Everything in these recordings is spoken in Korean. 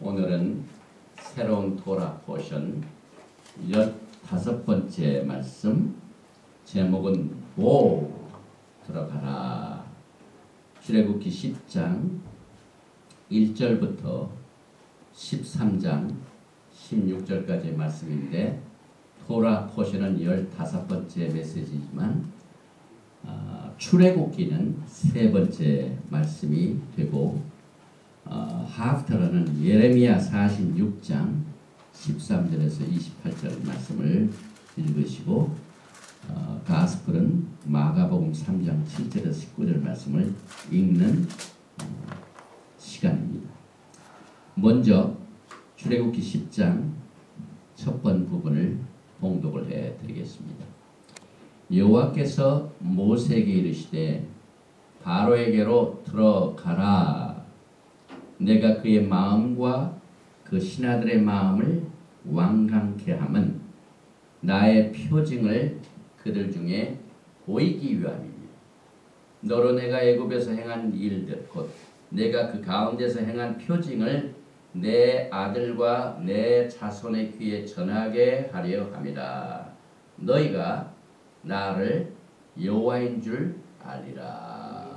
오늘은 새로운 토라 포션 15번째 말씀, 제목은 보 들어가라. 출애굽기 10장 1절부터 13장 16절까지의 말씀인데, 토라 포션은 15번째 메시지지만 출애굽기는 3번째 말씀이 되고, 하프터는 예레미야 46장 13절에서 28절 말씀을 읽으시고, 가스펠은 마가복음 3장 7절에서 19절 말씀을 읽는 시간입니다. 먼저 출애굽기 10장 첫 번 부분을 봉독을 해드리겠습니다. 여호와께서 모세에게 이르시되 바로에게로 들어가라. 내가 그의 마음과 그 신하들의 마음을 완강케 함은 나의 표징을 그들 중에 보이기 위함이니, 너로 내가 애굽에서 행한 일들 곧 내가 그 가운데서 행한 표징을 내 아들과 내 자손의 귀에 전하게 하려 함이라. 너희가 나를 여호와인 줄 알리라.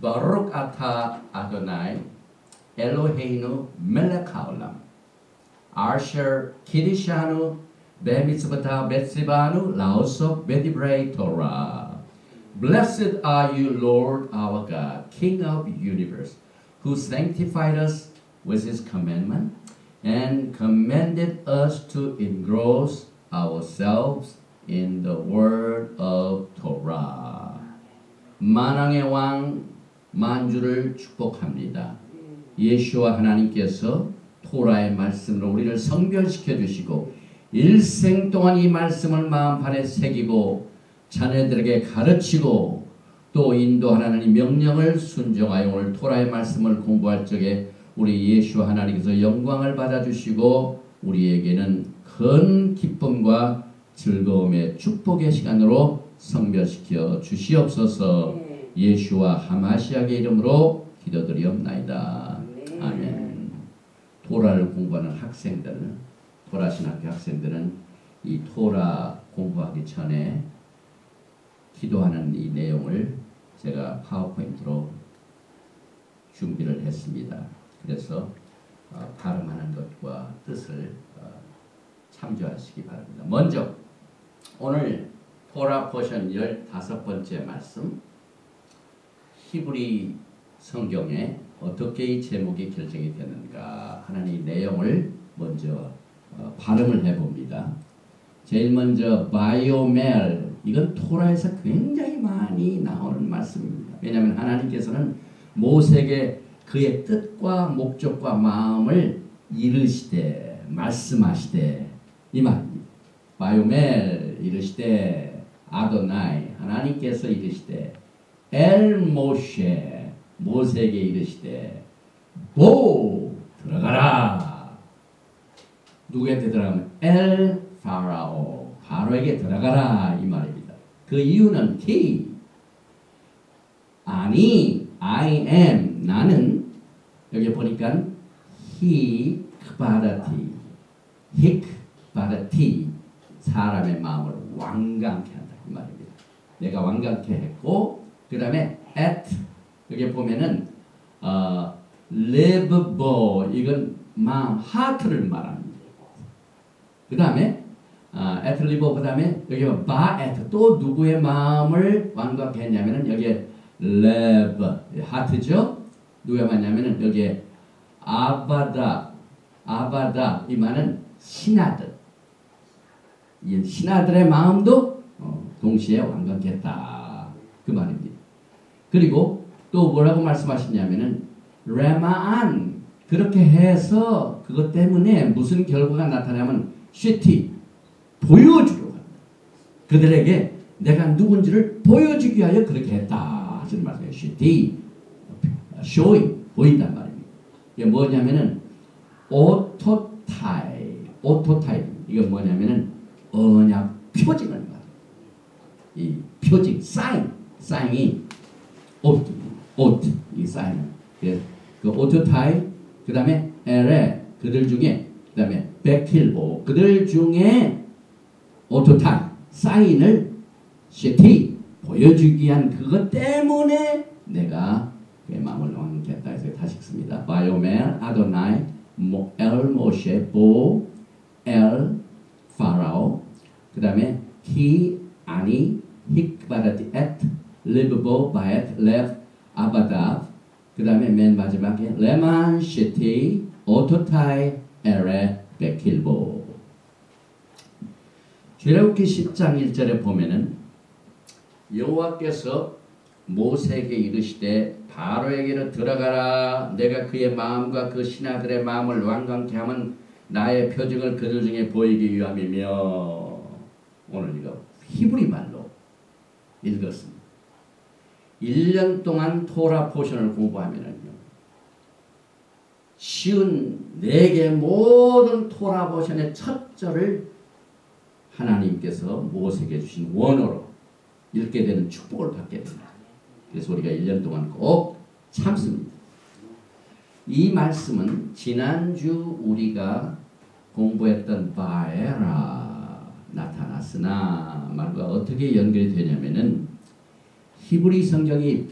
바룩 아타 아도나이 엘로헤이누 멜렉 하올람 아셔 키디샤누 베미스바타 베스바누 라오소 베디브레이 토라. Blessed are you, Lord our God, King of the universe, who sanctified us with his commandment and commanded us to engross ourselves in the word of Torah. 만왕의 왕 만주를 축복합니다. 예수와 하나님께서 토라의 말씀으로 우리를 성별시켜 주시고, 일생 동안 이 말씀을 마음판에 새기고 자녀들에게 가르치고 또 인도하라는 이 명령을 순종하여 오늘 토라의 말씀을 공부할 적에 우리 예수 하나님께서 영광을 받아주시고 우리에게는 큰 기쁨과 즐거움의 축복의 시간으로 성별시켜 주시옵소서. 예수와 하마시아의 이름으로 기도드리옵나이다. 아멘. 토라를 공부하는 학생들은, 토라 신학교 학생들은 이 토라 공부하기 전에 기도하는 이 내용을 제가 파워포인트로 준비를 했습니다. 그래서 발음하는 것과 뜻을 참조하시기 바랍니다. 먼저 오늘 토라 포션 15번째 말씀, 히브리 성경에 어떻게 이 제목이 결정이 되는가 하는 이 내용을 먼저 발음을 해봅니다. 제일 먼저 바이오멜, 이건 토라에서 굉장히 많이 나오는 말씀입니다. 왜냐하면 하나님께서는 모세에게 그의 뜻과 목적과 마음을 이르시되 말씀하시되 이 말입니다. 바이오멜 이르시되 아도나이, 하나님께서 이르시되 엘 모셰, 모세에게 이르시되 보 들어가라. 누구한테 들어가면 엘 파라오, 바로에게 들어가라 이 말입니다. 그 이유는 T, 아니 I am, 나는, 여기 보니까 he 그바라티, hik 바라티, 사람의 마음을 완강케 한다 이 말입니다. 내가 완강케 했고, 그 다음에 at, 여기 보면은 live bo, 이건 마음, 하트를 말합니다. 그 다음에 at live, 그 다음에 여기 ba at, 또 누구의 마음을 완강케 했냐면은 여기에 live, 하트죠. 누가 맞냐면은 여기에 아바다, 아바다 이 말은 신하들, 이 신하들의 마음도 동시에 완강케 했다 그 말입니다. 그리고 또 뭐라고 말씀하시냐면은 레마안, 그렇게 해서 그것 때문에 무슨 결과가 나타나면 쉐티, 보여주려고 합니다. 그들에게 내가 누군지를 보여주기 위하여 그렇게 했다 하시는 말씀이에요. 쉐티, 쇼이, 보인단 말입니다. 이게 뭐냐면은 오토타입, 오토타입, 이건 뭐냐면은 언약 표징을 말합니다. 이 표징, 사인이 오트, 이 사인은 그 오토타입 그 다음에 엘에 그들 중에 그 다음에 베킬보 그들 중에 오토타이 사인을 시티 보여주기 위한 그것 때문에 내가 그의 마음을 완악했다 해서 다시 읽습니다. 바이오멜 아도나이 엘 모셰 보 엘 파라오 그 다음에 히 아니 힉바라티 엣 리브보 바엣 레브 아바다 그 다음에 맨 마지막에 레만 시티 오토타이 에레 베킬보. 출애굽기 10장 1절에 보면은 여호와께서 모세에게 이르시되 바로에게로 들어가라. 내가 그의 마음과 그 신하들의 마음을 완강케 하면 나의 표징을 그들 중에 보이기 위함이며. 오늘 이거 히브리 말로 읽었습니다. 1년 동안 토라 포션을 공부하면은요, 쉬운 4개 모든 토라 포션의 첫 절을 하나님께서 모세에게 주신 원어로 읽게 되는 축복을 받게 됩니다. 그래서 우리가 1년 동안 꼭 참습니다. 이 말씀은 지난주 우리가 공부했던 바에라 나타났으나 말과 어떻게 연결이 되냐면은 히브리 성경이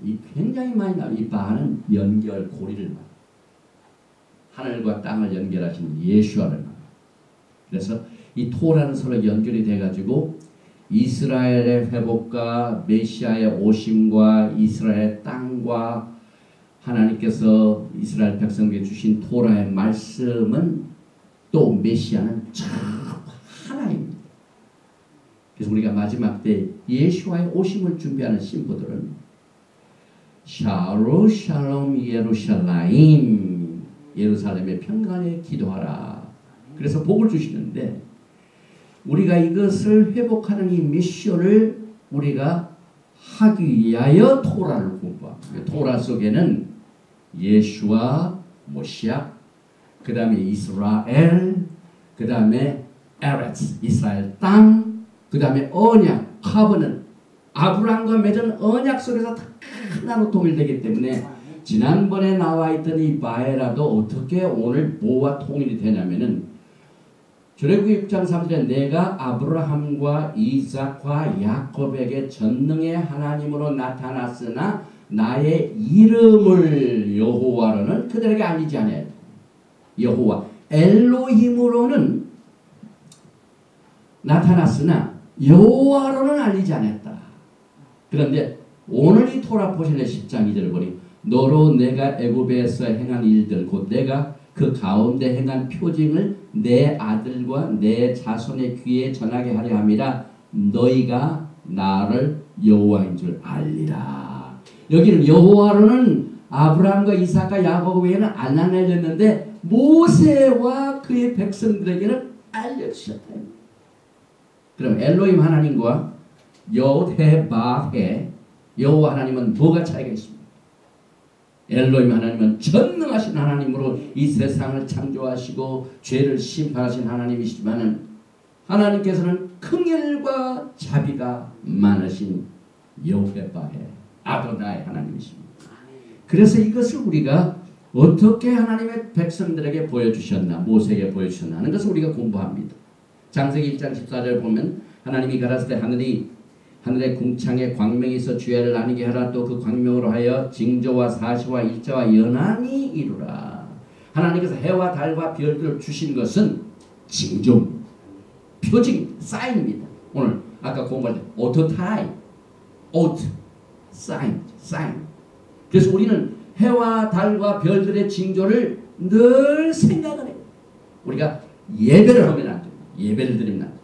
이 굉장히 많이 나와요. 이 바는 연결 고리를 말해요. 하늘과 땅을 연결하신 예수와를 말해요. 그래서 이 토라는 서로 연결이 돼가지고 이스라엘의 회복과 메시아의 오심과 이스라엘의 땅과 하나님께서 이스라엘 백성에게 주신 토라의 말씀은 또 메시아는 전부 하나입니다. 그래서 우리가 마지막 때 예수와의 오심을 준비하는 신부들은 샤로 샬롬 예루살렘 예루살렘의 평강에 기도하라. 그래서 복을 주시는데 우리가 이것을 회복하는 이 미션을 우리가 하기 위하여 토라를 공부합니다. 토라 속에는 예수와 모시아, 그 다음에 이스라엘, 그 다음에 에레츠, 이스라엘 땅, 그 다음에 언약, 카버는 아브라함과 맺은 언약 속에서 다 하나로 통일되기 때문에 지난번에 나와 있던 이 바에라도 어떻게 오늘 뭐와 통일이 되냐면은 출애굽기 6장 3절에 내가 아브라함과 이삭과 야곱에게 전능의 하나님으로 나타났으나 나의 이름을 여호와로는 그들에게 알리지 않아요. 여호와 엘로힘으로는 나타났으나 여호와로는 알리지 않았다. 그런데 오늘 이 토라 포션의 10장 2절을 보니 너로 내가 애굽에서 행한 일들 곧 내가 그 가운데 행한 표징을 내 아들과 내 자손의 귀에 전하게 하려 함이라. 너희가 나를 여호와인 줄 알리라. 여기는 여호와로는 아브라함과 이삭과 야곱 외에는 안 알려졌는데 모세와 그의 백성들에게는 알려주셨다. 그럼 엘로힘 하나님과 여호데바헤 여호와 하나님은 뭐가 차이가 있습니까? 엘로힘 하나님은 전능하신 하나님으로 이 세상을 창조하시고 죄를 심판하신 하나님이시지만은 하나님께서는 긍휼과 자비가 많으신 여호베바의 아도나의 하나님이십니다. 그래서 이것을 우리가 어떻게 하나님의 백성들에게 보여주셨나, 모세에게 보여주셨나 하는 것을 우리가 공부합니다. 창세기 1장 14절 보면 하나님이 가라사대 하늘의 궁창에 광명이 있어 주야를 나뉘게 하라. 또 그 광명으로 하여 징조와 사시와 일자와 연한이 이루라. 하나님께서 해와 달과 별들을 주신 것은 징조, 표징, 사인입니다. 오늘 아까 공부할 때 오토타이, 오트, 사인. 그래서 우리는 해와 달과 별들의 징조를 늘 생각을 해요. 우리가 예배를 하면 안 돼요. 예배를 드리면 안 돼요.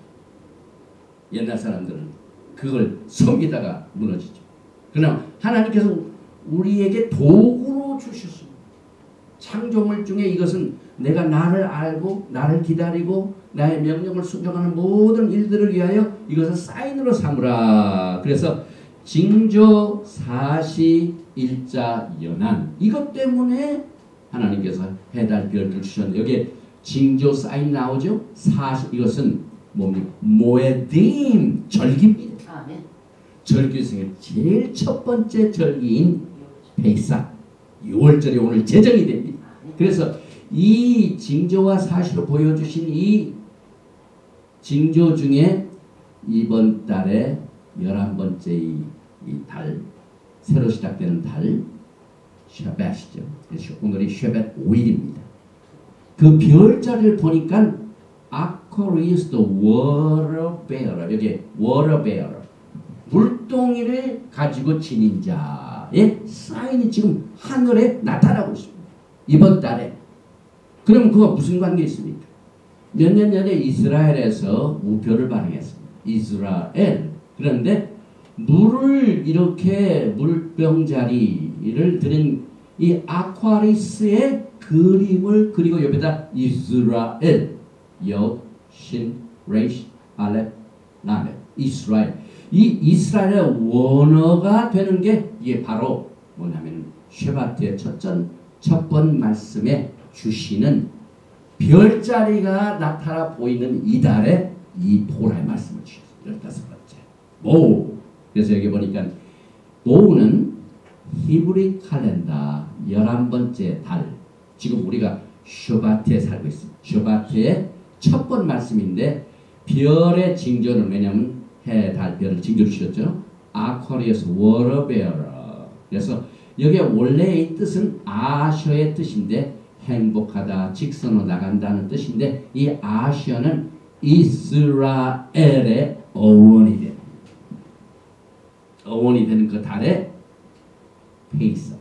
옛날 사람들은 그걸 섬기다가 무너지죠. 그러나 하나님께서 우리에게 도구로 주셨습니다. 창조물 중에 이것은 내가 나를 알고 나를 기다리고 나의 명령을 순종하는 모든 일들을 위하여 이것을 사인으로 삼으라. 그래서 징조, 사시, 일자, 연한 이것 때문에 하나님께서 해달 별들 주셨는데 여기에 징조 사인 나오죠. 사시 이것은 뭡니까? 모에딤 절기입니다. 절기 중에 제일 첫 번째 절기인 페이사 6월절이 오늘 제정이 됩니다. 그래서 이 징조와 사실을 보여주신 이 징조 중에 이번 달에 11번째 이 달, 새로 시작되는 달, 쉐벳이죠. 오늘이 쉐벳 5일입니다. 그 별자리를 보니까 Aquarius the water bearer, 여기 water bearer, 물동이를 가지고 지닌 자의 사인이 지금 하늘에 나타나고 있습니다. 이번 달에. 그럼 그거 무슨 관계 있습니까? 몇 년 전에 이스라엘에서 우표를 발행했습니다. 이스라엘. 그런데 물을 이렇게 물병자리를 드는 이 아쿠아리스의 그림을 그리고 옆에다 이스라엘, 여, 신, 레이시, 알렙, 라멧, 이스라엘. 이 이스라엘의 원어가 되는 게 이게 바로 뭐냐면 쉐바트의 첫 번 말씀에 주시는 별자리가 나타나 보이는 이달에 이 토라의 말씀을 주셨어요. 15번째. 모. 그래서 여기 보니까 모는 히브리 칼렌더 11번째 달. 지금 우리가 쉐바트에 살고 있습니다. 쉐바트의 첫 번 말씀인데 별의 징조는 왜냐하면 해, 달, 별을 징조를 주셨죠. 아쿠아리어스 워터베어러. 그래서 여기에 원래의 뜻은 아셔의 뜻인데 행복하다, 직선으로 나간다는 뜻인데 이 아셔는 이스라엘의 어원이 됩니다. 어원이 되는 그 달에 페이서,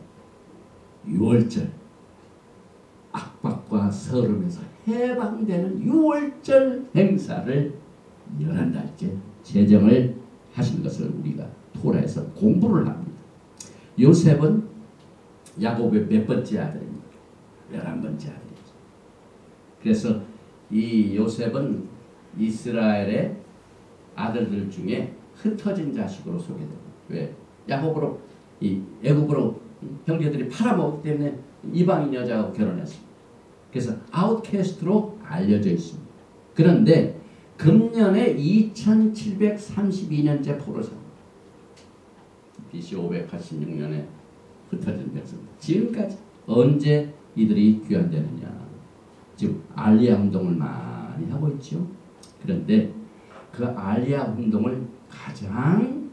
6월절, 압박과 서름에서 해방되는 6월절 행사를 11달째 제정을 하신 것을 우리가 토라에서 공부를 합니다. 요셉은 야곱의 몇 번째 아들입니까? 11번째 아들이죠. 그래서 이 요셉은 이스라엘의 아들들 중에 흩어진 자식으로 소개됩니다. 왜? 야곱으로 이 애굽으로 형제들이 팔아먹기 때문에 이방인 여자하고 결혼했습니다. 그래서 아웃캐스트로 알려져 있습니다. 그런데 금년에 2732년째 포로상 BC 586년에 흩어진 백성 지금까지 언제 이들이 귀환되느냐. 지금 알리아 운동을 많이 하고 있죠. 그런데 그 알리아 운동을 가장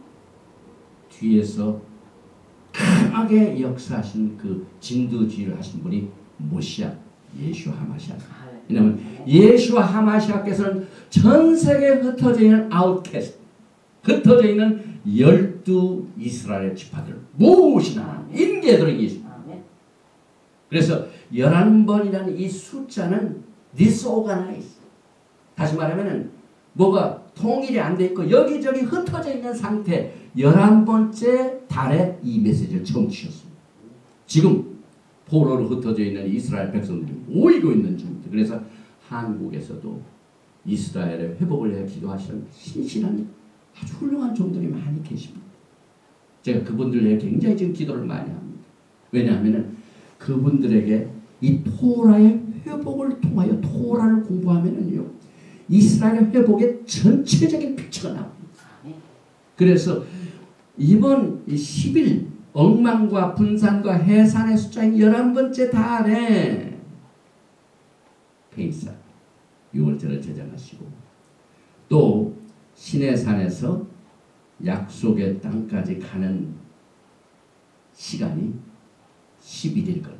뒤에서 강하게 역사하신 그 진두지휘를 하신 분이 모시아 예수와 하마시아. 왜냐하면 예수와 하마시아께서는 전 세계에 흩어져 있는 아웃캐스트, 흩어져 있는 12 이스라엘 지파들을 모으시는 인계들이 계십니다. 그래서 11번이라는 이 숫자는 disorganized. 다시 말하면 뭐가 통일이 안 돼 있고 여기저기 흩어져 있는 상태 11번째 달에 이 메시지를 처음 주셨습니다. 지금 포로로 흩어져 있는 이스라엘 백성들이 모이고 있는 중입니다. 그래서 한국에서도 이스라엘의 회복을 위해 기도하시는 신실한 아주 훌륭한 종들이 많이 계십니다. 제가 그분들 위해 굉장히 지금 기도를 많이 합니다. 왜냐하면 그분들에게 이 토라의 회복을 통하여 토라를 공부하면은요 이스라엘의 회복의 전체적인 피처가 나옵니다. 그래서 이번 10일 엉망과 분산과 해산의 숫자인 11번째 달에 페이사 6월절을 제정하시고 또 시내산에서 약속의 땅까지 가는 시간이 11일 거리.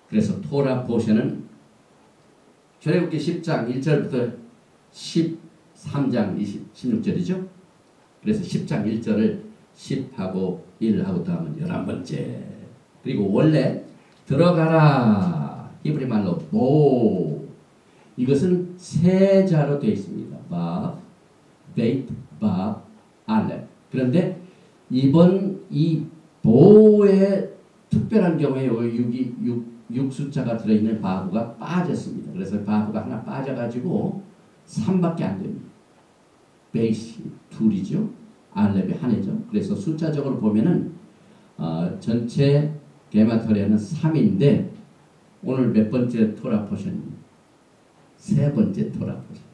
그래서 토라 포션은 출애굽기 10장 1절부터 13장 16절이죠. 그래서 10장 1절을 10하고 1하고 더하면 11번째. 그리고 원래 들어가라 히브리 말로 보 이것은 세 자로 되어 있습니다. 바, 베이트, 바, 알렙. 그런데 이번 이 보의 특별한 경우에 6 숫자가 들어있는 바브가 빠졌습니다. 그래서 바브가 하나 빠져가지고 3밖에 안 됩니다. 베이시 둘이죠. 알렙이 하나죠. 그래서 숫자적으로 보면은 전체 게마터리아는 3인데 오늘 몇 번째 토라 포션입니다. 세 번째 토라 포션.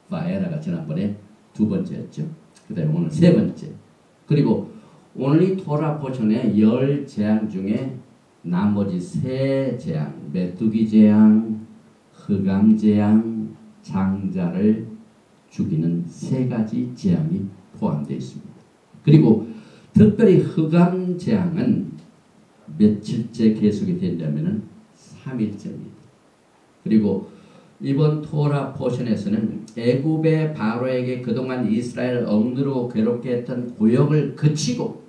바에라가 지난번에 두 번째였죠. 그 다음에 오늘 세 번째. 그리고 오늘 이 토라 포션의 10재앙 중에 나머지 세 재앙, 메뚜기 재앙, 흑암 재앙, 장자를 죽이는 세 가지 재앙이 포함되어 있습니다. 그리고 특별히 흑암 재앙은 며칠째 계속이 된다면 3일째입니다. 그리고 이번 토라 포션에서는 애굽의 바로에게 그동안 이스라엘을 억누르고 괴롭게 했던 고역을 그치고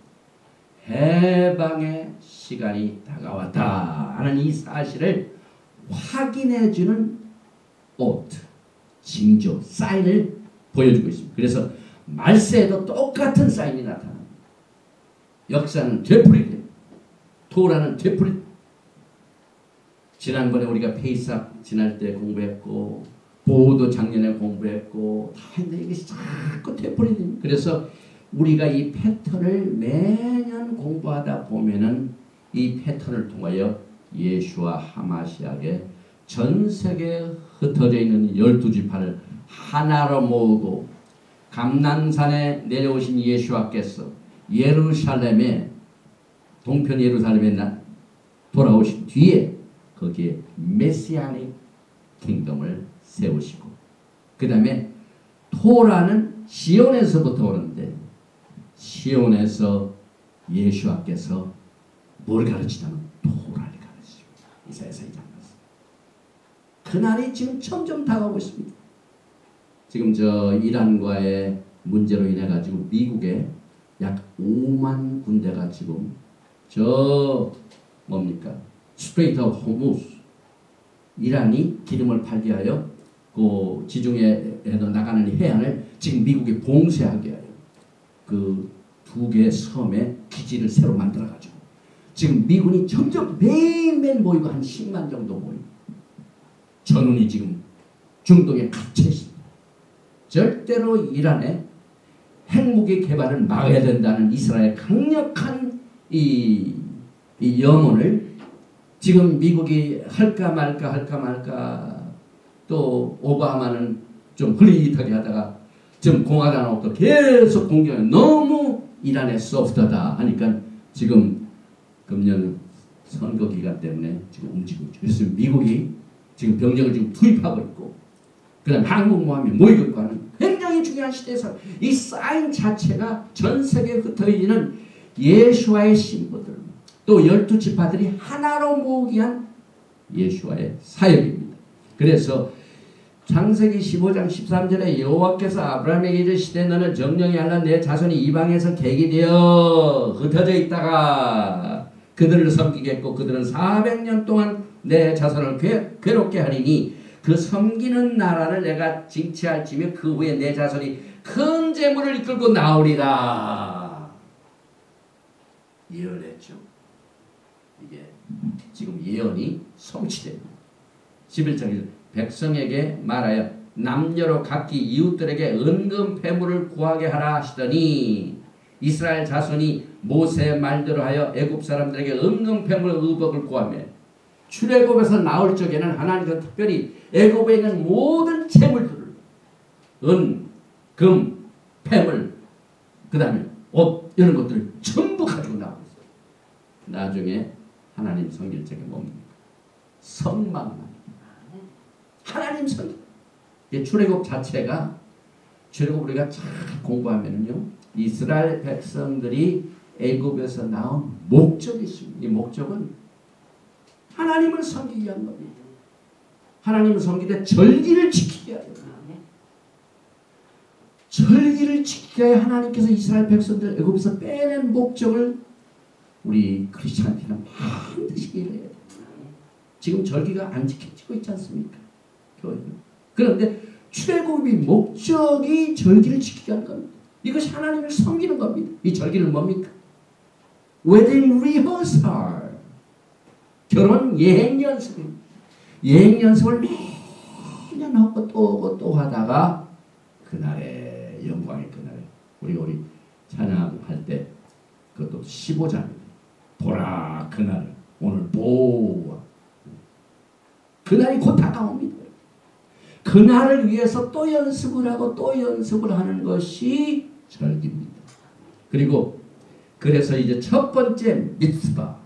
해방의 시간이 다가왔다 하는 이 사실을 확인해주는 오트, 징조, 사인을 보여주고 있습니다. 그래서 말세에도 똑같은 사인이 나타납니다. 역사는 되풀이됩니다. 토라는 되풀이. 지난번에 우리가 페이삭 지날 때 공부했고 보호도 작년에 공부했고 다 했는데 이것이 자꾸 되풀이됩니다. 그래서 우리가 이 패턴을 매년 공부하다 보면은 이 패턴을 통하여 예수와 하마시아의 전 세계에 흩어져 있는 12지파를 하나로 모으고 감난산에 내려오신 예수와께서 예루살렘에 동편 예루살렘에 돌아오신 뒤에 거기에 메시아닉 킹덤을 세우시고 그 다음에 토라는 시온에서부터 오는데 시온에서 예수와께서 뭘 가르치냐면 토라를 가르치십니다. 이사야서 2장 말씀. 그날이 지금 점점 다가오고 있습니다. 지금 저 이란과의 문제로 인해 가지고 미국에 약 5만 군대가 지금 저 뭡니까? 스트레이트 오브 호무스 이란이 기름을 팔게 하여 그 지중해에도 나가는 해안을 지금 미국이 봉쇄하게 하여 그 두 개의 섬에 기지를 새로 만들어 가지고 지금 미군이 점점 매일매일 모이고 한 10만 정도 모이고 전운이 지금 중동에 갇혀 있습니다. 절대로 이란의 핵무기 개발을 막아야 된다는 이스라엘의 강력한 이 염원을 지금 미국이 할까 말까 또 오바마는 좀 흐릿하게 하다가 지금 공화당하고도 계속 공격해 너무 이란의 소프트하다 하니까 지금 금년 선거 기간 때문에 지금 움직이고 있죠. 그래서 미국이 지금 병력을 지금 투입하고 있고 그 다음에 한국모함이 모이고 있고 하는 굉장히 중요한 시대에서 이 사인 자체가 전 세계에 흩어지는 예수와의 신부들 또 12지파들이 하나로 모으기 위한 예수와의 사역입니다. 그래서 창세기 15장 13절에 여호와께서 아브라함에게 이르시되 너는 정령이 알라 내 자손이 이방에서 객이 되어 흩어져 있다가 그들을 섬기겠고 그들은 400년 동안 내 자손을 괴롭게 하리니 그 섬기는 나라를 내가 징치할지며 그 후에 내 자손이 큰 재물을 이끌고 나오리라 예언했죠. 이게 지금 예언이 성취됩니다. 11장에 백성에게 말하여 남녀로 각기 이웃들에게 은금 패물을 구하게 하라 하시더니 이스라엘 자손이 모세의 말대로 하여 애굽 사람들에게 은금 패물 의복을 구하며 출애굽에서 나올 적에는 하나님께서 특별히 애굽에 있는 모든 재물들을 은, 금, 패물 그 다음에 옷 이런 것들을 전부 가지고 나오고 있어요. 나중에 하나님 섬길 적에 뭡니까? 성막만 하나님 섬길 출애굽 자체가 출애굽 우리가 잘 공부하면요 이스라엘 백성들이 애굽에서 나온 목적이 있습니다. 이 목적은 하나님을 섬기기 위한 겁니다. 하나님을 섬기되 절기를 지키게 하여 절기를 지키게 하여 하나님께서 이스라엘 백성들 애굽에서 빼낸 목적을 우리 크리스찬티는 반드시 이해해야 됩니다. 지금 절기가 안 지켜지고 있지 않습니까? 그런데 출애굽의 목적이 절기를 지키게 하는 겁니다. 이것이 하나님을 섬기는 겁니다. 이 절기는 뭡니까? 웨딩 리허설 결혼 예행 연습입니다. 예행 연습을 매년 하고 또 하다가 그날의 영광의 그날에 우리 찬양할 때 그것도 15장입니다. 보라 그날 오늘 보아 그날이 곧 다가옵니다. 그날을 위해서 또 연습을 하고 또 연습을 하는 것이 절기입니다. 그리고 그래서 이제 첫 번째 미tz바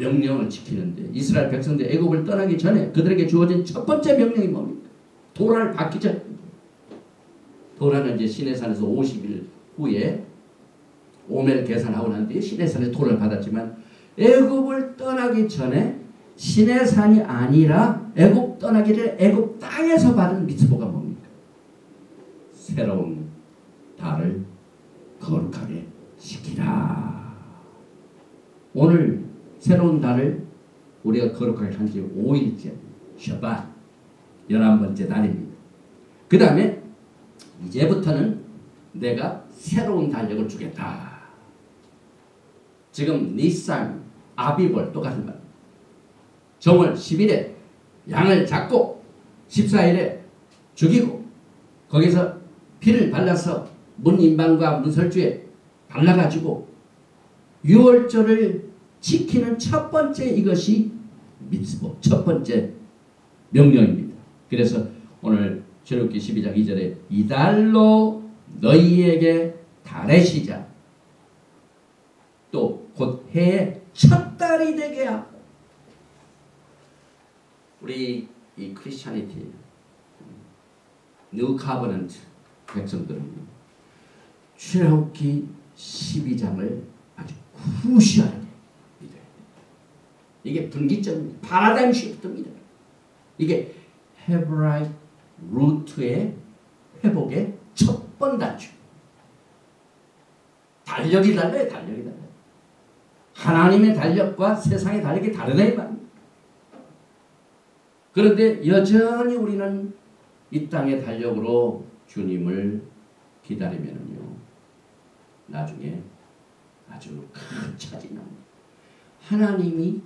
명령을 지키는데 이스라엘 백성들 애굽을 떠나기 전에 그들에게 주어진 첫 번째 명령이 뭡니까? 도라를 받기 전. 도라는 이제 시내산에서 50일 후에 오멜 계산하고 난 뒤에 시내산에 도를 받았지만 애굽을 떠나기 전에 시내산이 아니라 애굽 떠나기 전에 애굽 땅에서 받은 미tzvah가 뭡니까? 새로운 달을 거룩하게 시키라. 오늘 새로운 달을 우리가 거룩하게 한 지 5일째 셔밧 11번째 날입니다. 그 다음에 이제부터는 내가 새로운 달력을 주겠다. 지금 니산, 아비벌 똑같은 말. 정월 10일에 양을 잡고 14일에 죽이고 거기서 피를 발라서 문인방과 문설주에 발라가지고 6월절을 지키는 첫 번째 이것이 미tzvah, 첫 번째 명령입니다. 그래서 오늘 출애굽기 12장 2절에 이달로 너희에게 달의 시작 또 곧 해의 첫 달이 되게 하고. 우리 이 크리스찬이티 뉴 카버넌트 백성들은 출애굽기 12장을 아주 구시하게 믿어야 됩니다. 이게 분기점입니다. 파라다임 시프트입니다. 이게 헤브라이 루트의 회복의 첫 번 단추. 달력이 달라요. 달력이 달라요. 하나님의 달력과 세상의 달력이 다르다 이 말입니다. 그런데 여전히 우리는 이 땅의 달력으로 주님을 기다리면요 나중에 아주 큰 차질이 납니다. 하나님이